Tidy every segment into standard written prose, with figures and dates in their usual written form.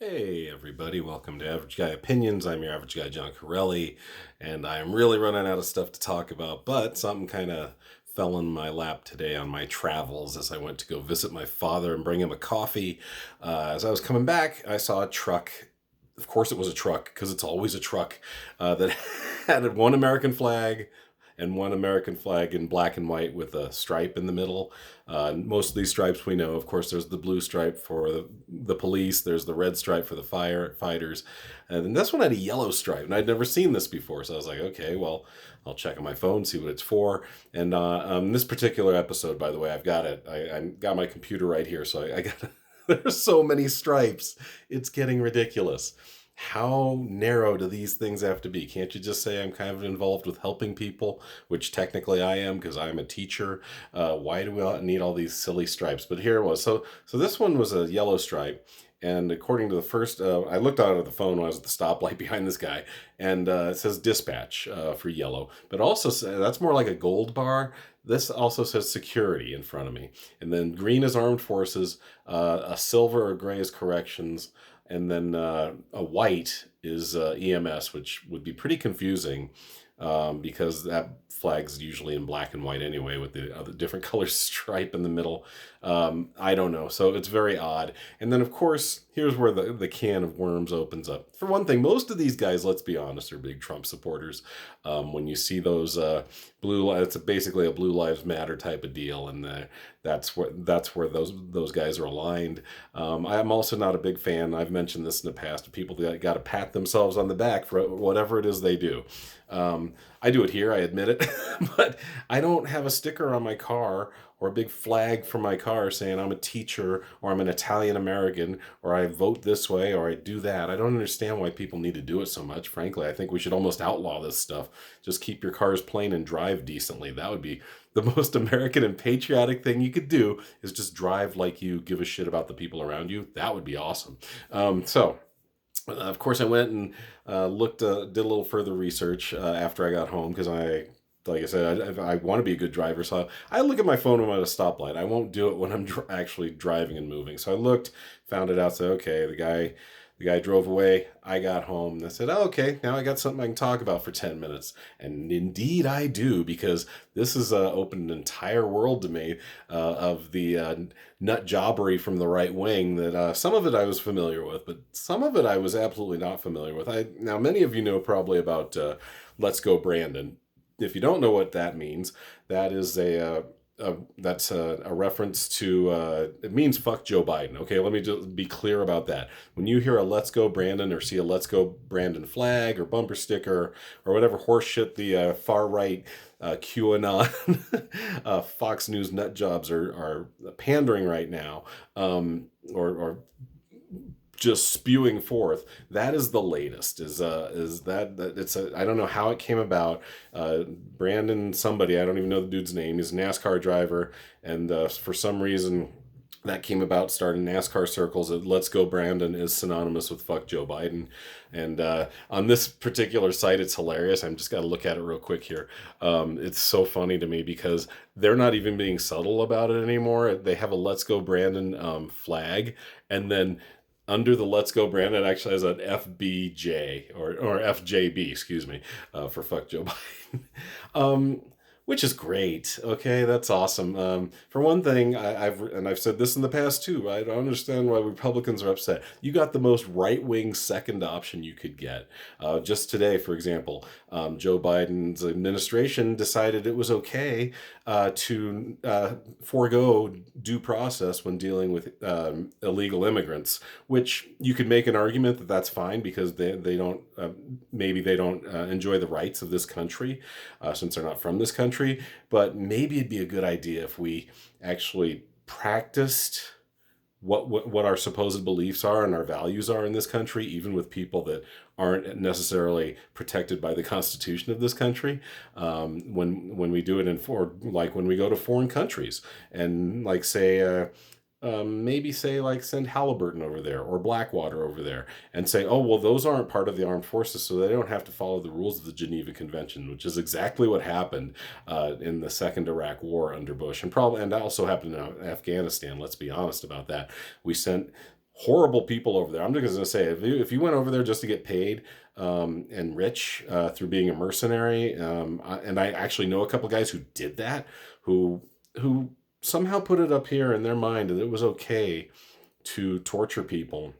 Hey everybody, welcome to Average Guy Opinions. I'm your average guy, John Corelli, and I'm really running out of stuff to talk about, but something kind of fell in my lap today on my travels as I went to go visit my father and bring him a coffee. As I was coming back, I saw a truck. Of course, it was a truck because it's always a truck that had one American flag and one American flag in black and white with a stripe in the middle. Most of these stripes we know. Of course, there's the blue stripe for the police. There's the red stripe for the firefighters. And then this one had a yellow stripe, and I'd never seen this before. So I was like, okay, well, I'll check on my phone, see what it's for. And this particular episode, by the way, I've got it. I got my computer right here, so I got there's so many stripes. It's getting ridiculous. How narrow do these things have to be? Can't you just say I'm kind of involved with helping people, which technically I am because I'm a teacher? Why do we need all these silly stripes? But here it was. So this one was a yellow stripe. And according to the first, I looked out of the phone when I was at the stoplight behind this guy, and it says dispatch for yellow. But also, that's more like a gold bar. This also says security in front of me. And then green is armed forces, a silver or gray is corrections, and then a white is EMS, which would be pretty confusing because that flag's usually in black and white anyway with the other different color stripe in the middle. I don't know. So it's very odd. And then, of course, here's where the can of worms opens up. For one thing, most of these guys, let's be honest, are big Trump supporters. When you see those it's basically a Blue Lives Matter type of deal, and that's where those guys are aligned. I'm also not a big fan. I've mentioned this in the past. Of people that got to pat themselves on the back for whatever it is they do. I do it here, I admit it, but I don't have a sticker on my car or a big flag for my car saying I'm a teacher or I'm an Italian American or I vote this way or I do that. I don't understand why people need to do it so much. Frankly, I think we should almost outlaw this stuff. Just keep your cars plain and drive decently. That would be the most American and patriotic thing you could do, is just drive like you give a shit about the people around you. That would be awesome. Of course, I went and did a little further research after I got home because like I said, I want to be a good driver. So I look at my phone when I'm at a stoplight. I won't do it when I'm actually driving and moving. So I looked, found it out, said, okay, the guy drove away. I got home and I said, oh, okay, now I got something I can talk about for 10 minutes. And indeed I do, because this has opened an entire world to me of the nut jobbery from the right wing that some of it I was familiar with, but some of it I was absolutely not familiar with. Now, many of you know probably about Let's Go Brandon. If you don't know what that means, that is that's a reference to it means fuck Joe Biden. Okay, let me just be clear about that. When you hear a Let's Go Brandon or see a Let's Go Brandon flag or bumper sticker or whatever horseshit the far right QAnon Fox News nut jobs are pandering right now, or just spewing forth, that is the latest. Is that it's I don't know how it came about. Brandon somebody, I don't even know the dude's name. He's a NASCAR driver, and for some reason that came about, starting NASCAR circles. Let's Go Brandon is synonymous with fuck Joe Biden. And on this particular site, it's hilarious. I'm just got to look at it real quick here. It's so funny to me because they're not even being subtle about it anymore. They have a Let's Go Brandon flag, and then under the Let's Go Brandon, it actually has an FBJ or FJB, excuse me, for fuck Joe Biden. Which is great. Okay, that's awesome. For one thing, I've said this in the past too. I don't understand why Republicans are upset. You got the most right wing second option you could get. Just today, for example, Joe Biden's administration decided it was okay to forego due process when dealing with illegal immigrants. Which you could make an argument that that's fine because they don't maybe they don't enjoy the rights of this country since they're not from this country. But maybe it'd be a good idea if we actually practiced what our supposed beliefs are and our values are in this country, even with people that aren't necessarily protected by the Constitution of this country. When we do it like when we go to foreign countries and like say. Maybe say like send Halliburton over there or Blackwater over there and say, oh, well, those aren't part of the armed forces, so they don't have to follow the rules of the Geneva Convention, which is exactly what happened in the second Iraq War under Bush, and also happened in Afghanistan. Let's be honest about that. We sent horrible people over there. I'm just going to say, if you went over there just to get paid and rich through being a mercenary, and I actually know a couple guys who did that, who somehow put it up here in their mind that it was okay to torture people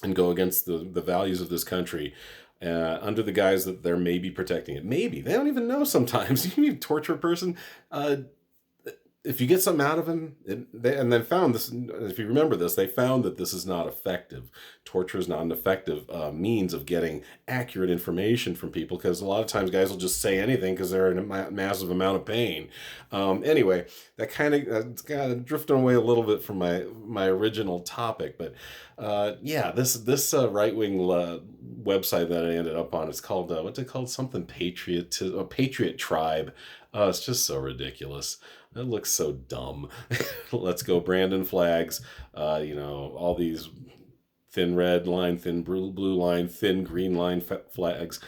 and go against the values of this country under the guise that they're maybe protecting it. Maybe. They don't even know sometimes. You can torture a person. If you get something out of him, and they found this, if you remember this, they found that this is not effective. Torture is not an effective means of getting accurate information from people, because a lot of times guys will just say anything because they're in a massive amount of pain. Anyway, that kind of drifted away a little bit from my original topic, but yeah, this right-wing website that I ended up on, it's called, what's it called? Something Patriot Tribe. It's just so ridiculous. It looks so dumb. Let's go Brandon flags. All these thin red line, thin blue line, thin green line flags.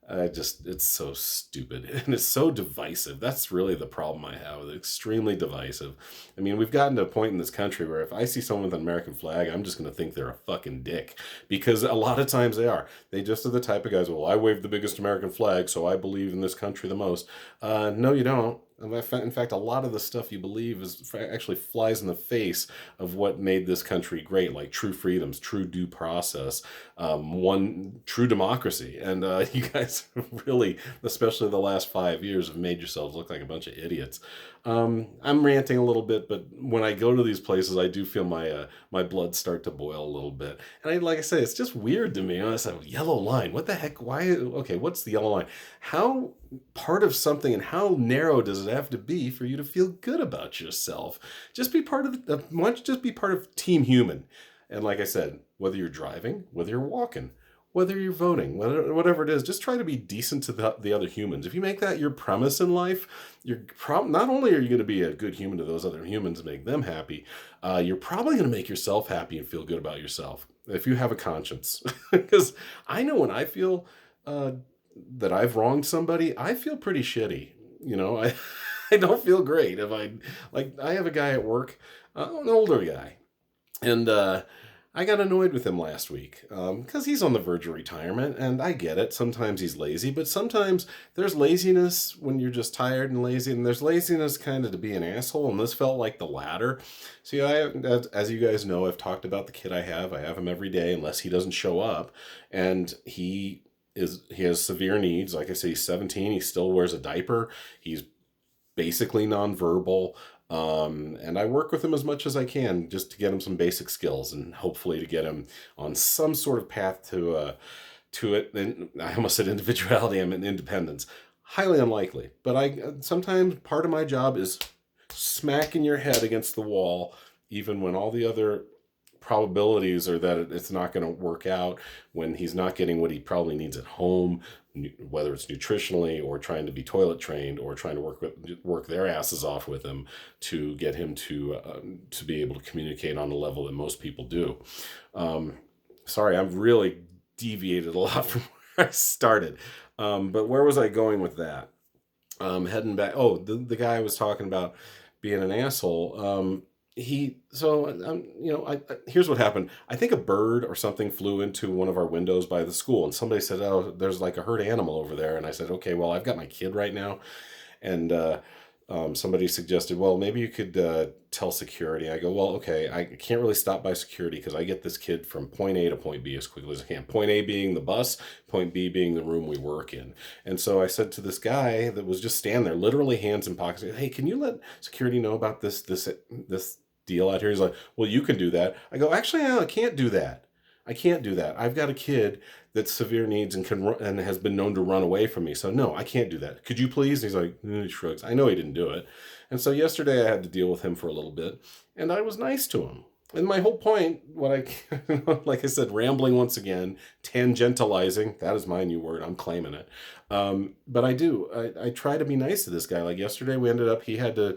It's so stupid, and it's so divisive. That's really the problem I have. It's extremely divisive. I mean, we've gotten to a point in this country where if I see someone with an American flag, I'm just going to think they're a fucking dick, because a lot of times they are. They just are the type of guys, well, I wave the biggest American flag, so I believe in this country the most. No, you don't. In fact, a lot of the stuff you believe actually flies in the face of what made this country great, like true freedoms, true due process, one true democracy. And you guys really, especially the last 5 years, have made yourselves look like a bunch of idiots. I'm ranting a little bit, but when I go to these places, I do feel my blood start to boil a little bit. And like I say, it's just weird to me. I said, yellow line. What the heck? Why? Okay, what's the yellow line? How part of something, and how narrow does it have to be for you to feel good about yourself? Just be part of why don't you just be part of Team Human? And like I said, whether you're driving, whether you're walking, whether you're voting, whatever it is, just try to be decent to the other humans. If you make that your premise in life, not only are you going to be a good human to those other humans and make them happy, you're probably going to make yourself happy and feel good about yourself if you have a conscience. Because I know when I feel that I've wronged somebody, I feel pretty shitty. I don't feel great. If I have a guy at work, an older guy, and I got annoyed with him last week because he's on the verge of retirement, and I get it. Sometimes he's lazy, but sometimes there's laziness when you're just tired and lazy, and there's laziness kind of to be an asshole, and this felt like the latter. See, as you guys know, I've talked about the kid I have. I have him every day unless he doesn't show up, and he has severe needs. Like I say, he's 17. He still wears a diaper. He's basically nonverbal. And I work with him as much as I can just to get him some basic skills and hopefully to get him on some sort of path to it. And I almost said individuality. I meant independence. Highly unlikely. But sometimes part of my job is smacking your head against the wall, even when all the other probabilities are that it's not going to work out, when he's not getting what he probably needs at home, whether it's nutritionally or trying to be toilet trained or trying to work their asses off with him to get him to be able to communicate on a level that most people do. Sorry, I've really deviated a lot from where I started. But where was I going with that? Heading back. Oh, the guy I was talking about being an asshole. Here's what happened. I think a bird or something flew into one of our windows by the school, and somebody said, oh, there's like a herd animal over there. And I said, okay, well, I've got my kid right now. And somebody suggested, well, maybe you could tell security. I go, well, okay, I can't really stop by security because I get this kid from point A to point B as quickly as I can. Point A being the bus, point B being the room we work in. And so I said to this guy that was just standing there, literally hands in pockets, hey, can you let security know about this deal out here? He's like, well, you can do that. I go, actually, I can't do that. I can't do that. I've got a kid that's severe needs and has been known to run away from me. So no, I can't do that. Could you please? And he's like, he shrugs. I know he didn't do it. And so yesterday I had to deal with him for a little bit, and I was nice to him. And my whole point, like I said, rambling once again, tangentializing, that is my new word, I'm claiming it. But I try to be nice to this guy. Like yesterday he had to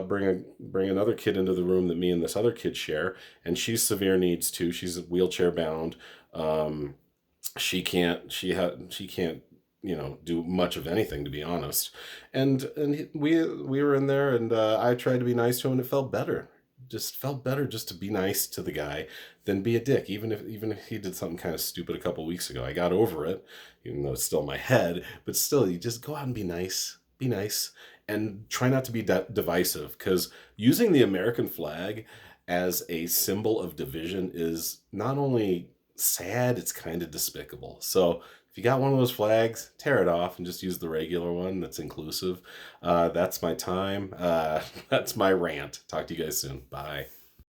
bring another kid into the room that me and this other kid share, and she's severe needs too. She's wheelchair bound. She can't, do much of anything, to be honest. And we were in there, and I tried to be nice to him, and it felt better. just felt better just to be nice to the guy than be a dick. Even if he did something kind of stupid a couple weeks ago, I got over it, even though it's still in my head. But still, you just go out and be nice. Be nice and try not to be divisive, because using the American flag as a symbol of division is not only sad, it's kind of despicable. So if you got one of those flags, tear it off and just use the regular one that's inclusive. That's my time. That's my rant. Talk to you guys soon. Bye.